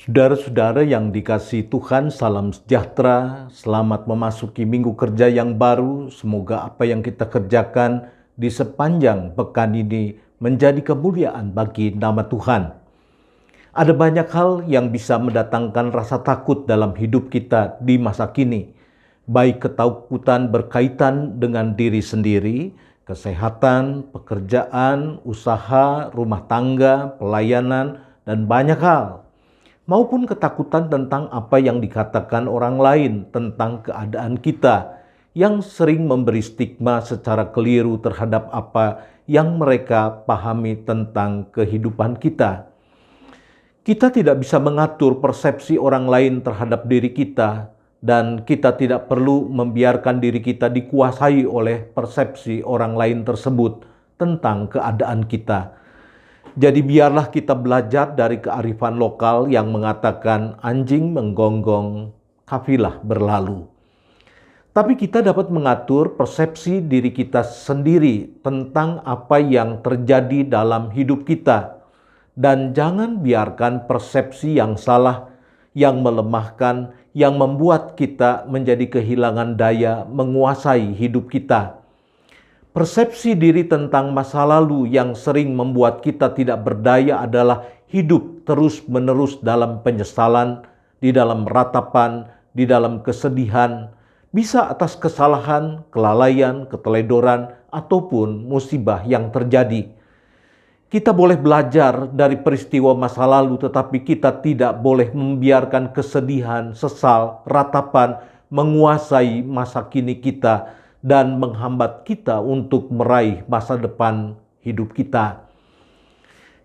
Saudara-saudara yang dikasihi Tuhan, salam sejahtera, selamat memasuki minggu kerja yang baru. Semoga apa yang kita kerjakan di sepanjang pekan ini menjadi kemuliaan bagi nama Tuhan. Ada banyak hal yang bisa mendatangkan rasa takut dalam hidup kita di masa kini, baik ketakutan berkaitan dengan diri sendiri, kesehatan, pekerjaan, usaha, rumah tangga, pelayanan, dan banyak hal, maupun ketakutan tentang apa yang dikatakan orang lain tentang keadaan kita, yang sering memberi stigma secara keliru terhadap apa yang mereka pahami tentang kehidupan kita. Kita tidak bisa mengatur persepsi orang lain terhadap diri kita, dan kita tidak perlu membiarkan diri kita dikuasai oleh persepsi orang lain tersebut tentang keadaan kita. Jadi biarlah kita belajar dari kearifan lokal yang mengatakan anjing menggonggong, kafilah berlalu. Tapi kita dapat mengatur persepsi diri kita sendiri tentang apa yang terjadi dalam hidup kita. Dan jangan biarkan persepsi yang salah, yang melemahkan, yang membuat kita menjadi kehilangan daya menguasai hidup kita. Persepsi diri tentang masa lalu yang sering membuat kita tidak berdaya adalah hidup terus-menerus dalam penyesalan, di dalam ratapan, di dalam kesedihan, bisa atas kesalahan, kelalaian, keteledoran, ataupun musibah yang terjadi. Kita boleh belajar dari peristiwa masa lalu, tetapi kita tidak boleh membiarkan kesedihan, sesal, ratapan menguasai masa kini kita dan menghambat kita untuk meraih masa depan hidup kita.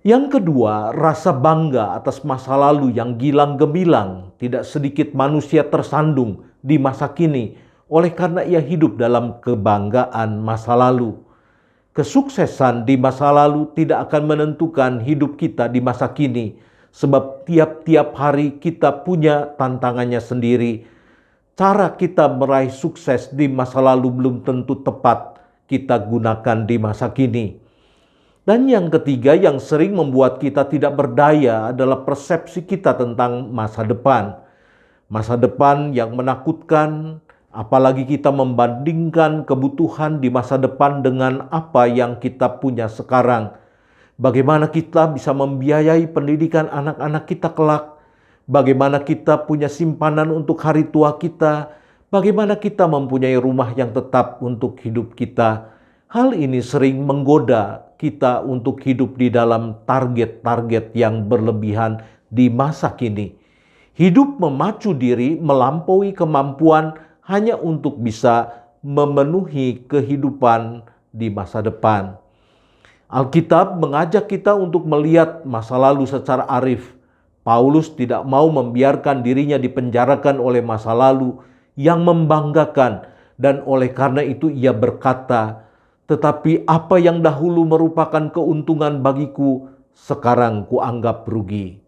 Yang kedua, rasa bangga atas masa lalu yang gilang gemilang. Tidak sedikit manusia tersandung di masa kini oleh karena ia hidup dalam kebanggaan masa lalu. Kesuksesan di masa lalu tidak akan menentukan hidup kita di masa kini, sebab tiap-tiap hari kita punya tantangannya sendiri. Cara kita meraih sukses di masa lalu belum tentu tepat kita gunakan di masa kini. Dan yang ketiga yang sering membuat kita tidak berdaya adalah persepsi kita tentang masa depan. Masa depan yang menakutkan, apalagi kita membandingkan kebutuhan di masa depan dengan apa yang kita punya sekarang. Bagaimana kita bisa membiayai pendidikan anak-anak kita kelak? Bagaimana kita punya simpanan untuk hari tua kita? Bagaimana kita mempunyai rumah yang tetap untuk hidup kita? Hal ini sering menggoda kita untuk hidup di dalam target-target yang berlebihan di masa kini. Hidup memacu diri melampaui kemampuan hanya untuk bisa memenuhi kehidupan di masa depan. Alkitab mengajak kita untuk melihat masa lalu secara arif. Paulus tidak mau membiarkan dirinya dipenjarakan oleh masa lalu yang membanggakan, dan oleh karena itu ia berkata, "Tetapi apa yang dahulu merupakan keuntungan bagiku, sekarang kuanggap rugi.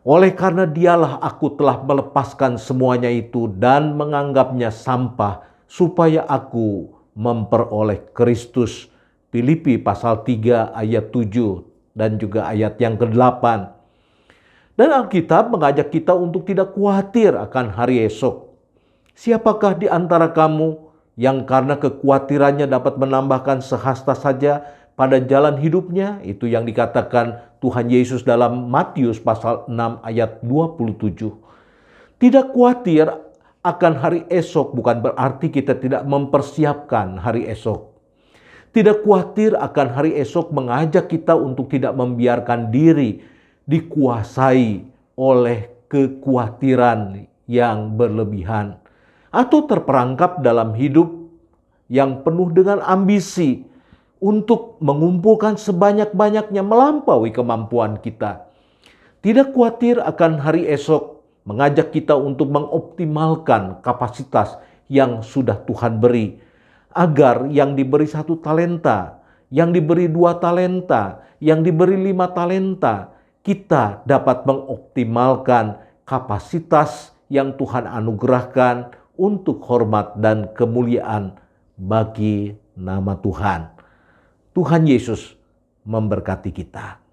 Oleh karena dialah aku telah melepaskan semuanya itu dan menganggapnya sampah, supaya aku memperoleh Kristus." Filipi pasal 3 ayat 7 dan juga ayat yang ke-8. Dan Alkitab mengajak kita untuk tidak khawatir akan hari esok. Siapakah di antara kamu yang karena kekhawatirannya dapat menambahkan sehasta saja pada jalan hidupnya? Itu yang dikatakan Tuhan Yesus dalam Matius pasal 6 ayat 27. Tidak khawatir akan hari esok bukan berarti kita tidak mempersiapkan hari esok. Tidak khawatir akan hari esok mengajak kita untuk tidak membiarkan diri dikuasai oleh kekhawatiran yang berlebihan, atau terperangkap dalam hidup yang penuh dengan ambisi untuk mengumpulkan sebanyak-banyaknya melampaui kemampuan kita. Tidak khawatir akan hari esok mengajak kita untuk mengoptimalkan kapasitas yang sudah Tuhan beri, agar yang diberi 1 talenta, yang diberi 2 talenta, yang diberi 5 talenta, kita dapat mengoptimalkan kapasitas yang Tuhan anugerahkan untuk hormat dan kemuliaan bagi nama Tuhan. Tuhan Yesus memberkati kita.